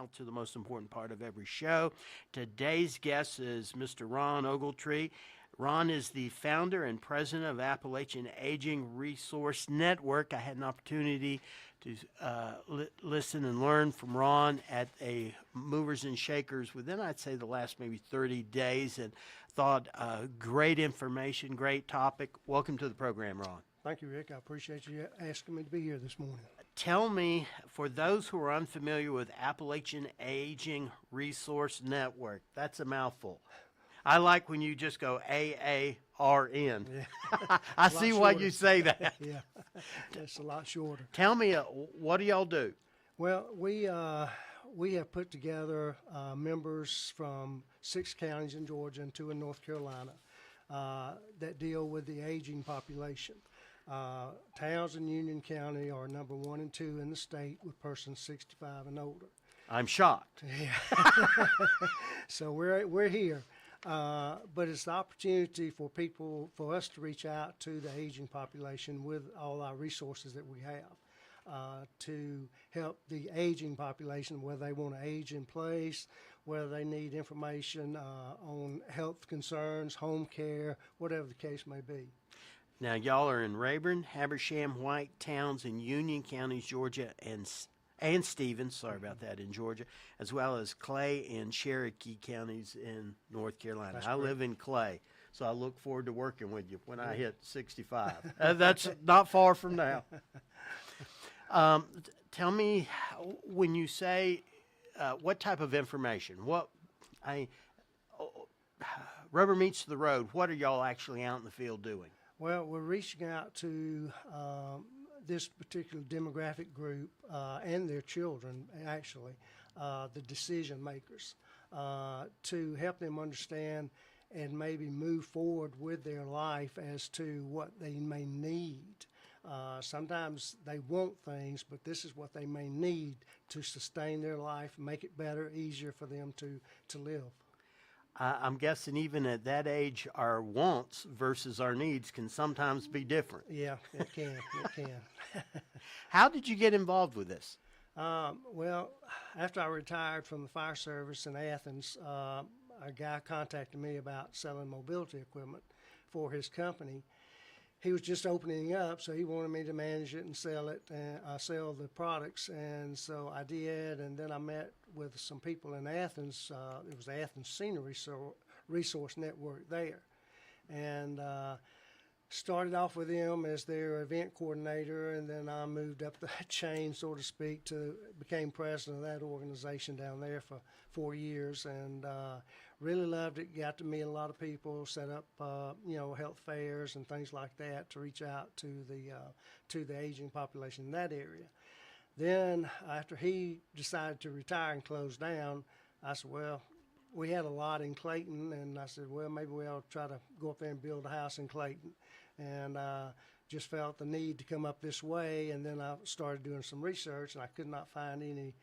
now to the most important part of every show. Today's guest is Mr. Ron Ogletree. Ron is the founder and president of Appalachian Aging Resource Network. I had an opportunity to listen and learn from Ron at a Movers and Shakers within, I'd say, the last maybe 30 days, and thought great information, great topic. Welcome to the program, Ron. Thank you, Rick. I appreciate you asking me to be here this morning. Tell me, for those who are unfamiliar with Appalachian Aging Resource Network, that's a mouthful. I like when you just go AARN. Yeah. I see why you say that. Yeah, it's a lot shorter. Tell me, what do y'all do? Well, we have put together members from 6 counties in Georgia and 2 in North Carolina that deal with the aging population. Towns in Union County are number 1 and 2 in the state with persons 65 and older. I'm shocked. Yeah. So we're here. But it's the opportunity for us to reach out to the aging population with all our resources that we have to help the aging population, whether they want to age in place, whether they need information on health concerns, home care, whatever the case may be. Now, y'all are in Rabun, Hebersham, White Towns in Union counties, Georgia, and Stevens, sorry about that, in Georgia, as well as Clay and Cherokee counties in North Carolina. That's I correct. live in Clay, so I look forward to working with you when I hit 65. That's not far from now. Tell me, when you say what type of information, rubber meets the road, what are y'all actually out in the field doing? Well, we're reaching out to this particular demographic group and their children, actually, the decision makers, to help them understand and maybe move forward with their life as to what they may need. Sometimes they want things, but this is what they may need to sustain their life, make it better, easier for them to live. I'm guessing even at that age, our wants versus our needs can sometimes be different. Yeah, it can. It can. How did you get involved with this? Well, after I retired from the fire service in Athens, a guy contacted me about selling mobility equipment for his company. He was just opening up, so he wanted me to manage it and sell it, and sell the products, and so I did. And then I met with some people in Athens. It was the Athens Senior Resource Network there, and started off with them as their event coordinator, and then I moved up the chain, so to speak, became president of that organization down there for 4 years, and really loved it. Got to meet a lot of people, set up health fairs and things like that to reach out to the aging population in that area. Then after he decided to retire and close down, I said, well, we had a lot in Clayton, and I said, well, maybe we ought to try to go up there and build a house in Clayton. And just felt the need to come up this way, and then I started doing some research, and I could not find any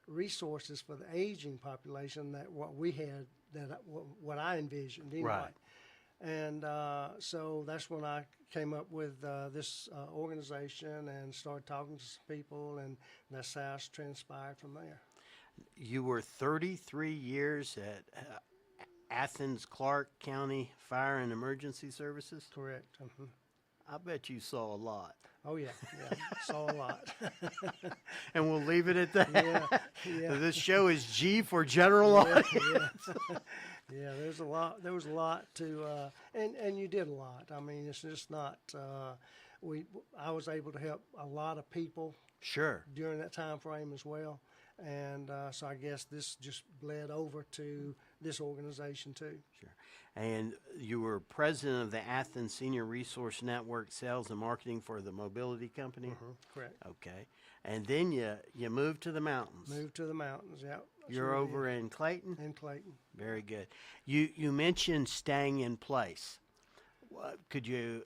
resources for the aging population that what we had, what I envisioned anyway. Right. And so that's when I came up with this organization and started talking to some people, and that's how it's transpired from there. You were 33 years at Athens Clarke County Fire and Emergency Services? Correct. Mm-hmm. I bet you saw a lot. Oh, yeah, saw a lot. And we'll leave it at that. Yeah. This show is G for general audience. Yeah, there was a lot to, and you did a lot. I mean, it's just not, I was able to help a lot of people. Sure. During that time frame as well. And so I guess this just bled over to this organization too. Sure. And you were president of the Athens Senior Resource Network Sales and Marketing for the Mobility Company? Mm-hmm, correct. Okay. And then you moved to the mountains. Moved to the mountains, yeah. You're over in Clayton? In Clayton. Very good. You mentioned staying in place. Could you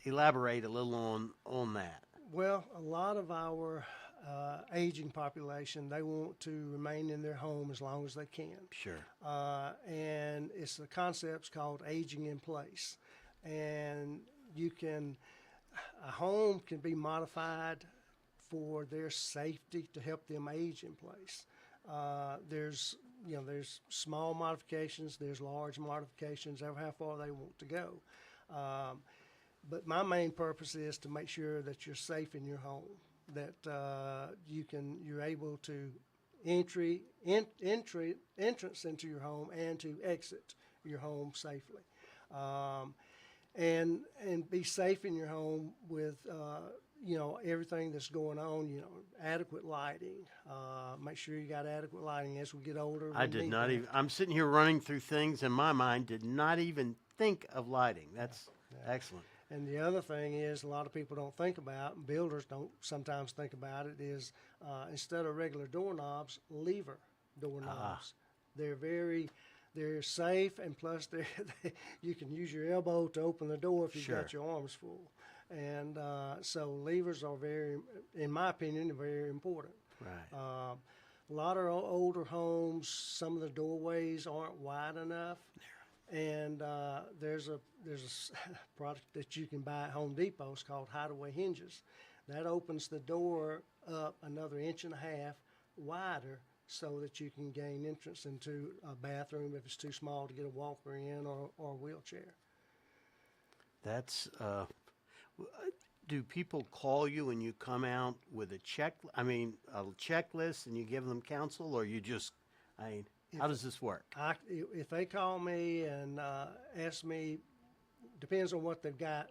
elaborate a little on that? Well, a lot of our aging population, they want to remain in their home as long as they can. Sure. And it's the concept's called aging in place. And a home can be modified for their safety to help them age in place. There's there's small modifications, there's large modifications, however how far they want to go. But my main purpose is to make sure that you're safe in your home, that you're able to entrance into your home and to exit your home safely, and be safe in your home with everything that's going on. Adequate lighting. Make sure you got adequate lighting as we get older. I did not even. I'm sitting here running through things in my mind. Did not even think of lighting. That's excellent. And the other thing is, a lot of people don't think about, and builders don't sometimes think about it, is instead of regular doorknobs, lever doorknobs. They're safe, and plus you can use your elbow to open the door if you've got your arms full. And so levers are in my opinion, very important. Right. A lot of older homes, some of the doorways aren't wide enough. And there's a product that you can buy at Home Depot. It's called Hideaway Hinges. That opens the door up another 1.5 inches wider so that you can gain entrance into a bathroom if it's too small to get a walker in or a wheelchair. That's. Do people call you when you come out with a checklist, and you give them counsel, or you just? How does this work? If they call me and ask me, depends on what they've got.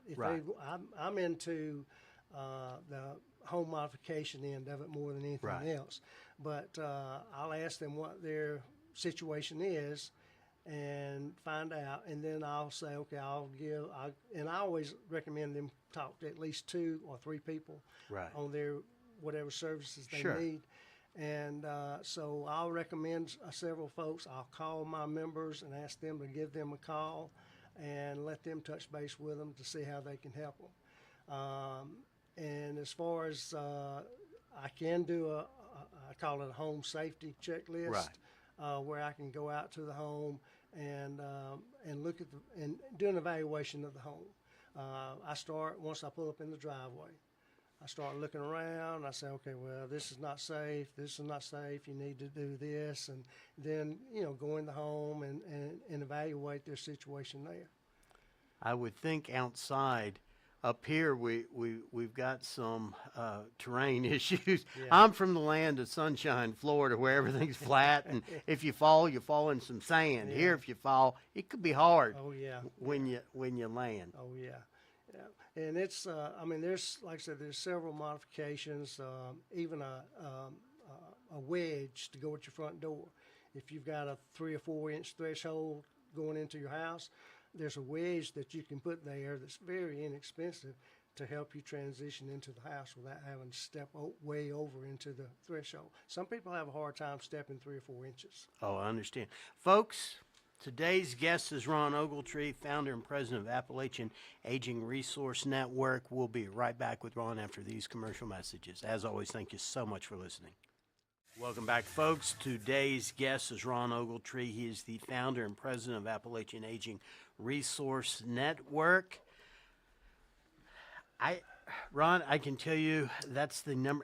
I'm into the home modification end of it more than anything else. But I'll ask them what their situation is and find out, and then I'll say, okay, and I always recommend them talk to at least 2 or 3 people on their whatever services they need. And so I'll recommend several folks. I'll call my members and ask them to give them a call and let them touch base with them to see how they can help them. And as far as I can do I call it a home safety checklist, where I can go out to the home and look at and do an evaluation of the home. I start once I pull up in the driveway. I start looking around. I say, okay, well, this is not safe. This is not safe. You need to do this, and then go in the home and evaluate their situation there. I would think outside. Up here, we've got some terrain issues. Yeah. I'm from the land of sunshine, Florida, where everything's flat, and if you fall in some sand. Yeah. Here, if you fall, it could be hard. Oh yeah. When you land. Oh yeah. Yeah. And it's there's, like I said, there's several modifications, even a wedge to go at your front door. If you've got a 3 or 4 inch threshold going into your house, there's a wedge that you can put there that's very inexpensive to help you transition into the house without having to step way over into the threshold. Some people have a hard time stepping 3 or 4 inches. Oh, I understand. Folks, today's guest is Ron Ogletree, founder and president of Appalachian Aging Resource Network. We'll be right back with Ron after these commercial messages. As always, thank you so much for listening. Welcome back, folks. Today's guest is Ron Ogletree. He is the founder and president of Appalachian Aging Resource Network. Ron, I can tell you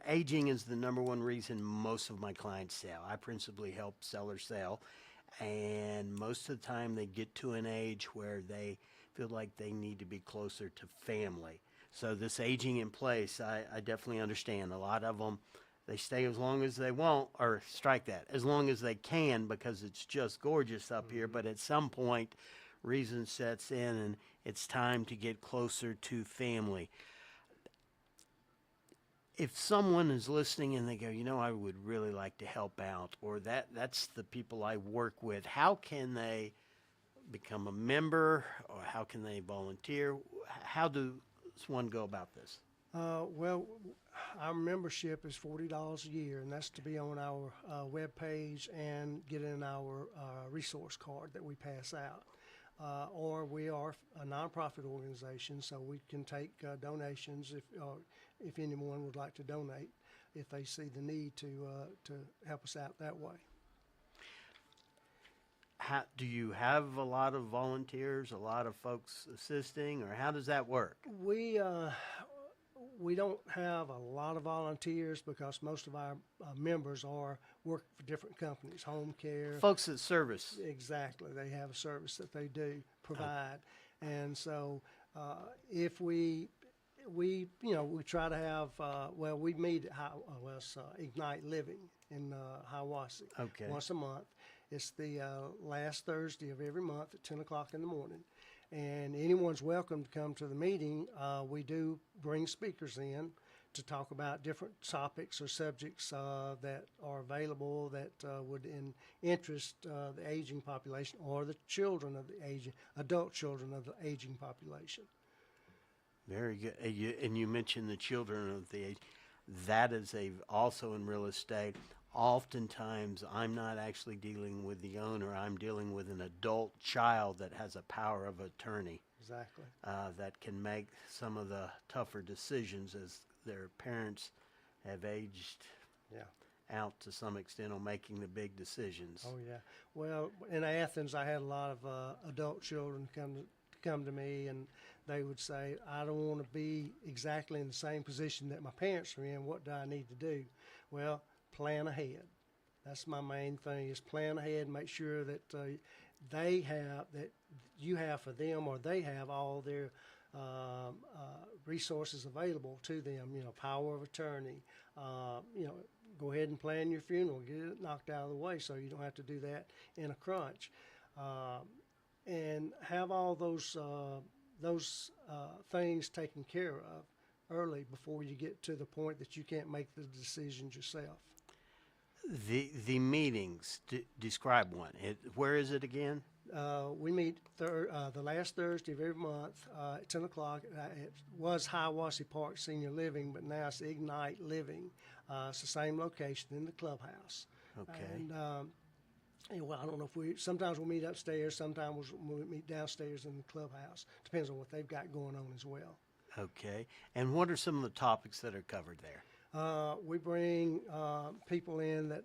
aging is the number one reason most of my clients sell. I principally help sellers sell, and most of the time they get to an age where they feel like they need to be closer to family. So this aging in place, I definitely understand. A lot of them, they stay as long as they want, or strike that, as long as they can, because it's just gorgeous up here. But at some point, reason sets in, and it's time to get closer to family. If someone is listening and they go, I would really like to help out, or that's the people I work with, how can they become a member, or how can they volunteer? How does one go about this? Well, our membership is $40 a year, and that's to be on our web page and get in our resource card that we pass out. Or we are a nonprofit organization, so we can take donations if anyone would like to donate, if they see the need to help us out that way. Do you have a lot of volunteers, a lot of folks assisting, or how does that work? We don't have a lot of volunteers because most of our members are work for different companies, home care. Folks at service. Exactly. They have a service that they do provide. And so if we try to have, we meet at Ignite Living in Hiawassee Okay. once a month. It's the last Thursday of every month at 10 o'clock in the morning. And anyone's welcome to come to the meeting. We do bring speakers in to talk about different topics or subjects that are available that would interest the aging population or the children of the adult children of the aging population. Very good. And you mentioned the children of the age. That is also in real estate. Oftentimes, I'm not actually dealing with the owner. I'm dealing with an adult child that has a power of attorney. Exactly. That can make some of the tougher decisions as their parents have aged out to some extent on making the big decisions. Oh yeah. Well, in Athens, I had a lot of adult children come to me, and they would say, "I don't want to be exactly in the same position that my parents are in. What do I need to do?" Well, plan ahead. That's my main thing: is plan ahead and make sure that you have for them, or they have all their resources available to them. Power of attorney. Go ahead and plan your funeral. Get it knocked out of the way so you don't have to do that in a crunch. And have all those things taken care of early before you get to the point that you can't make the decisions yourself. The meetings. Describe one. Where is it again? We meet the last Thursday of every month at 10 o'clock. It was Hiawassee Park Senior Living, but now it's Ignite Living. It's the same location in the clubhouse. Okay. And I don't know if sometimes we'll meet upstairs, sometimes we'll meet downstairs in the clubhouse. Depends on what they've got going on as well. Okay. And what are some of the topics that are covered there? We bring people in that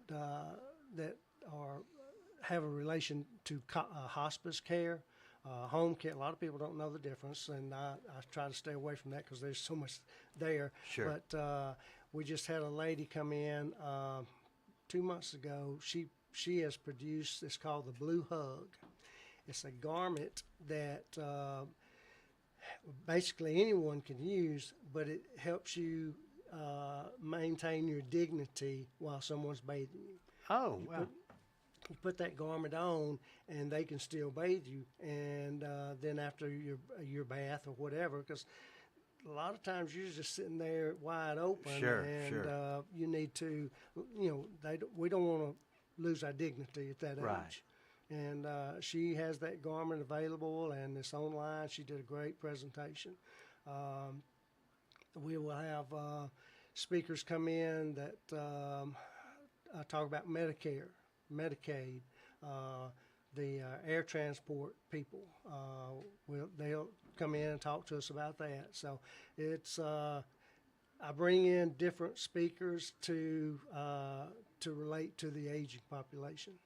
have a relation to hospice care, home care. A lot of people don't know the difference, and I try to stay away from that because there's so much there. Sure. But we just had a lady come in 2 months ago. She has produced, it's called the Blue Hug. It's a garment that basically anyone can use, but it helps you maintain your dignity while someone's bathing you. Oh, wow. You put that garment on, and they can still bathe you. And then after your bath or whatever, because a lot of times you're just sitting there wide open, and you need to, we don't want to lose our dignity at that age. And she has that garment available, and it's online. She did a great presentation. We will have speakers come in that talk about Medicare, Medicaid, the air transport people. They'll come in and talk to us about that. So it's I bring in different speakers to relate to the aging population.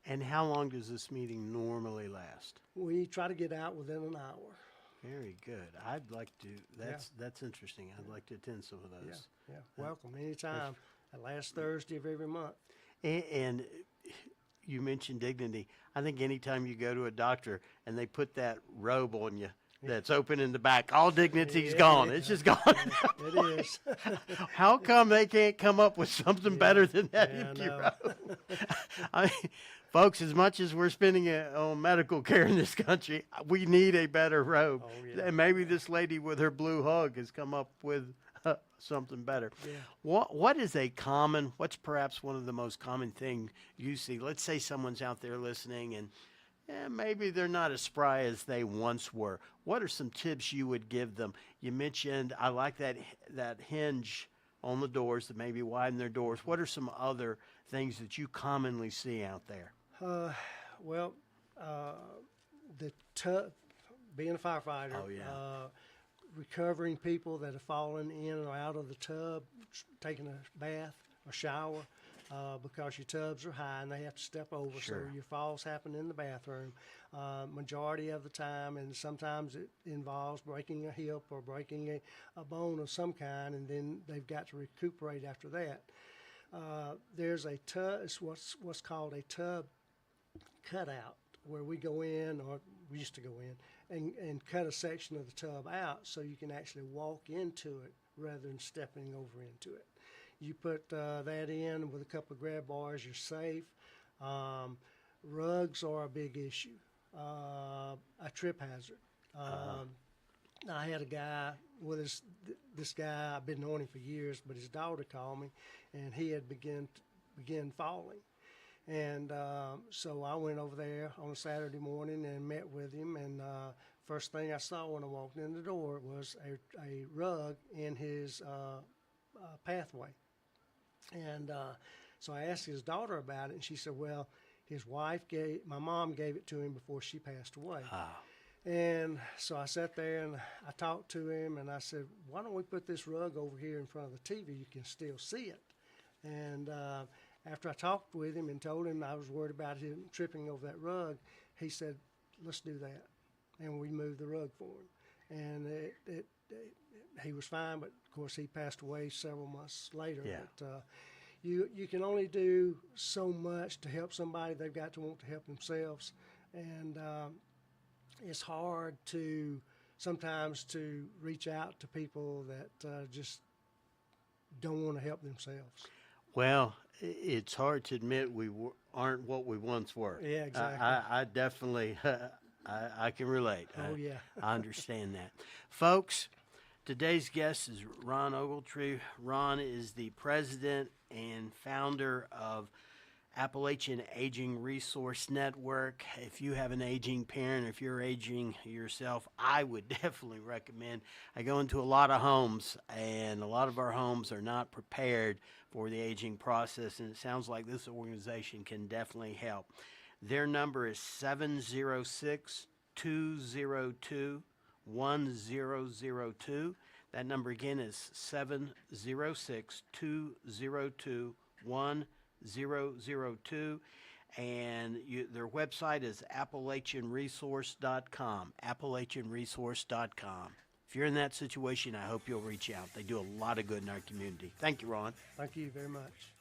And how long does this meeting normally last? We try to get out within an hour. Very good. I'd like to. That's interesting. I'd like to attend some of those. Yeah. Welcome anytime. The last Thursday of every month. And you mentioned dignity. I think anytime you go to a doctor and they put that robe on you that's open in the back, all dignity's gone. It's just gone. It is. How come they can't come up with something better than that empty robe? I mean, folks, as much as we're spending on medical care in this country, we need a better robe. And maybe this lady with her blue hug has come up with something better. Yeah. What's perhaps one of the most common thing you see? Let's say someone's out there listening and maybe they're not as spry as they once were. What are some tips you would give them? You mentioned, I like that hinge on the doors to maybe widen their doors. What are some other things that you commonly see out there? Being a firefighter, recovering people that have fallen in or out of the tub, taking a bath or shower, because your tubs are high and they have to step over. Sure. So your falls happen in the bathroom majority of the time, and sometimes it involves breaking a hip or breaking a bone of some kind, and then they've got to recuperate after that. there's a tub. It's what's called a tub cutout, where we go in, or we used to go in, and cut a section of the tub out so you can actually walk into it rather than stepping over into it. You put that in with a couple of grab bars, you're safe. Rugs are a big issue, a trip hazard. I had a guy with this guy, I've been knowing him for years, but his daughter called me, and he had began falling. And so I went over there on a Saturday morning and met with him, and first thing I saw when I walked in the door was a rug in his pathway. And so I asked his daughter about it, and she said, well, my mom gave it to him before she passed away. And so I sat there and I talked to him, and I said, why don't we put this rug over here in front of the TV? You can still see it. And after I talked with him and told him I was worried about him tripping over that rug, he said, let's do that. And we moved the rug for him. And he was fine, but of course he passed away several months later. Yeah. But you can only do so much to help somebody. They've got to want to help themselves. And it's hard sometimes to reach out to people that just don't want to help themselves. Well, it's hard to admit we aren't what we once were. Yeah, exactly. I definitely, I can relate. Oh, yeah. I understand that. Folks, today's guest is Ron Ogletree. Ron is the president and founder of Appalachian Aging Resource Network. If you have an aging parent, if you're aging yourself, I would definitely recommend. I go into a lot of homes, and a lot of our homes are not prepared for the aging process, and it sounds like this organization can definitely help. Their number is 706-202-1002. That number again is 706-202-1002. And their website is AppalachianResource.com. AppalachianResource.com. If you're in that situation, I hope you'll reach out. They do a lot of good in our community. Thank you, Ron. Thank you very much.